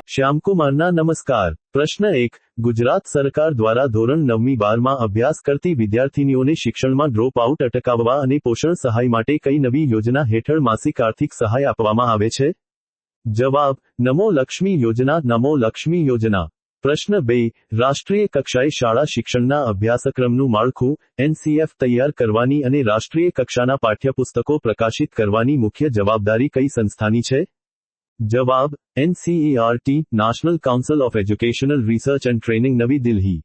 શ્યામકુમારના નમસ્કાર। પ્રશ્ન 1 ગુજરાત સરકાર દ્વારા ધોરણ 9મી 12માં અભ્યાસ કરતી વિદ્યાર્થીનીઓને શિક્ષણમાં ડ્રોપ આઉટ અટકાવવા અને પોષણ સહાય માટે કઈ નવી યોજના હેઠળ માસિક આર્થિક સહાય આપવામાં આવે છે? જવાબ: નમો લક્ષ્મી યોજના। નમો લક્ષ્મી યોજના। પ્રશ્ન 2 રાષ્ટ્રીય કક્ષાએ શાળા શિક્ષણના અભ્યાસક્રમનું માળખું એનસીએફ તૈયાર કરવાની અને રાષ્ટ્રીય કક્ષાના પાઠ્યપુસ્તકો પ્રકાશિત કરવાની મુખ્ય જવાબદારી કઈ સંસ્થાની છે? જવાબ: NCERT national council of educational research and training, નવી દિલ્હી।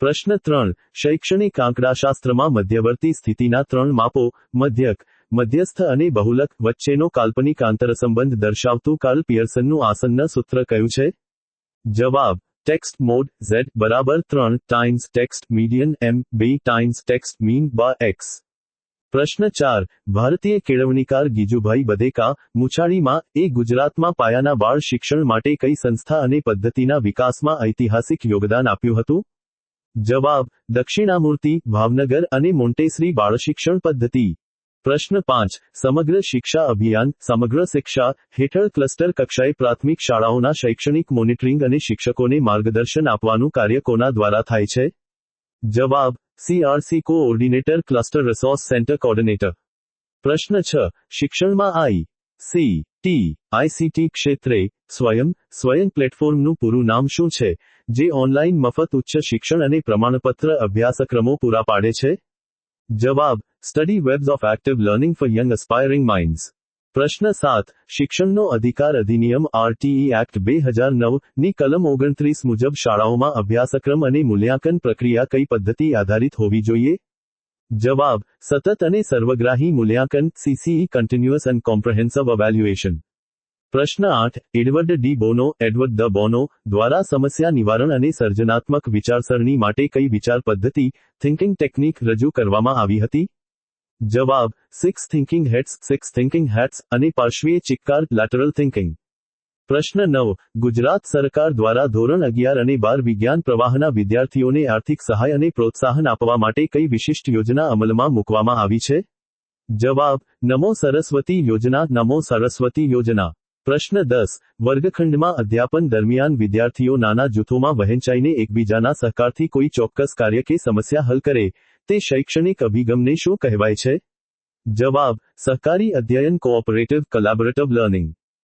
પ્રશ્ન 3 શૈક્ષણિક આંકડાશાસ્ત્રમાં મધ્યવર્તી સ્થિતિના 3 માપો મધ્યક, મધ્યસ્થ અને બહુલક વચ્ચેનો કાલ્પનિક આંતરસંબંધ દર્શાવતું કાર્લ પિયર્સનનું આસન્ન સૂત્ર કયું છે? જવાબ: ટેક્સ્ટ મોડ Z બરાબર 3 times text median M 2 times text mean x। પ્રશ્ન 4 ભારતીય કેળવણીકાર ગીજુભાઈ બધેકા મુછાળીમાં એ ગુજરાતમાં પાયાના બાળ શિક્ષણ માટે કઈ સંસ્થા અને પદ્ધતિના વિકાસમાં ઐતિહાસિક યોગદાન આપ્યું હતું? જવાબ: દક્ષિણામૂર્તિ ભાવનગર અને મોન્ટેસરી બાળશિક્ષણ પદ્ધતિ। પ્રશ્ન 5 સમગ્ર શિક્ષા અભિયાન સમગ્ર શિક્ષા હેઠળ ક્લસ્ટર કક્ષાએ પ્રાથમિક શાળાઓના શૈક્ષણિક મોનિટરિંગ અને શિક્ષકોને માર્ગદર્શન આપવાનું કાર્ય કોના દ્વારા થાય છે? જવાબ: CRC coordinator cluster resource centre coordinator. પ્રશ્ન 6 શિક્ષણમાં ICT ક્ષેત્રે સ્વયં પ્લેટફોર્મનું પૂરું નામ શું છે, જે ઓનલાઈન મફત ઉચ્ચ શિક્ષણ અને પ્રમાણપત્ર અભ્યાસક્રમો પૂરા પાડે છે? જવાબ: study webs of active learning four young aspiring minds. પ્રશ્ન 7 શિક્ષણનો અધિકાર અધિનિયમ RTE એક્ટ 2009 ની કલમ 29 મુજબ શાળાઓમાં અભ્યાસક્રમ અને મૂલ્યાંકન પ્રક્રિયા કઈ પદ્ધતિ આધારિત હોવી જોઈએ? જવાબ: સતત અને સર્વગ્રાહી મૂલ્યાંકન CCE continuous and comprehensive evaluation. પ્રશ્ન 8 એડવર્ડ દ બોનો દ્વારા સમસ્યા નિવારણ અને સર્જનાત્મક વિચારસરણી માટે કઈ વિચાર પદ્ધતિ થિંકિંગ ટેકનિક રજૂ કરવામાં આવી હતી? જવાબ: 6 થિંકિંગ હેટ્સ અને પાર્શ્વીય ચિક્કાર લેટરલ થિંકિંગ। પ્રશ્ન 9 ગુજરાત સરકાર દ્વારા ધોરણ 11 અને 12 વિજ્ઞાન પ્રવાહના વિદ્યાર્થીઓને આર્થિક સહાય અને પ્રોત્સાહન આપવા માટે કઈ વિશિષ્ટ યોજના અમલમાં મૂકવામાં આવી છે? જવાબ: નમો સરસ્વતી યોજના। નમો સરસ્વતી યોજના। પ્રશ્ન 10 વર્ગખંડમાં અધ્યાપન દરમિયાન વિદ્યાર્થીઓ નાના જૂથોમાં વહેંચાઈને એકબીજાના સહકારથી કોઈ ચોક્કસ કાર્ય કે સમસ્યા હલ કરે તે શૈક્ષણિક અભિગમને શું કહેવાય છે? જવાબ: સહકારી અધ્યયન કોઓપરેટિવ કોલેબોરેટિવ લર્નિંગ।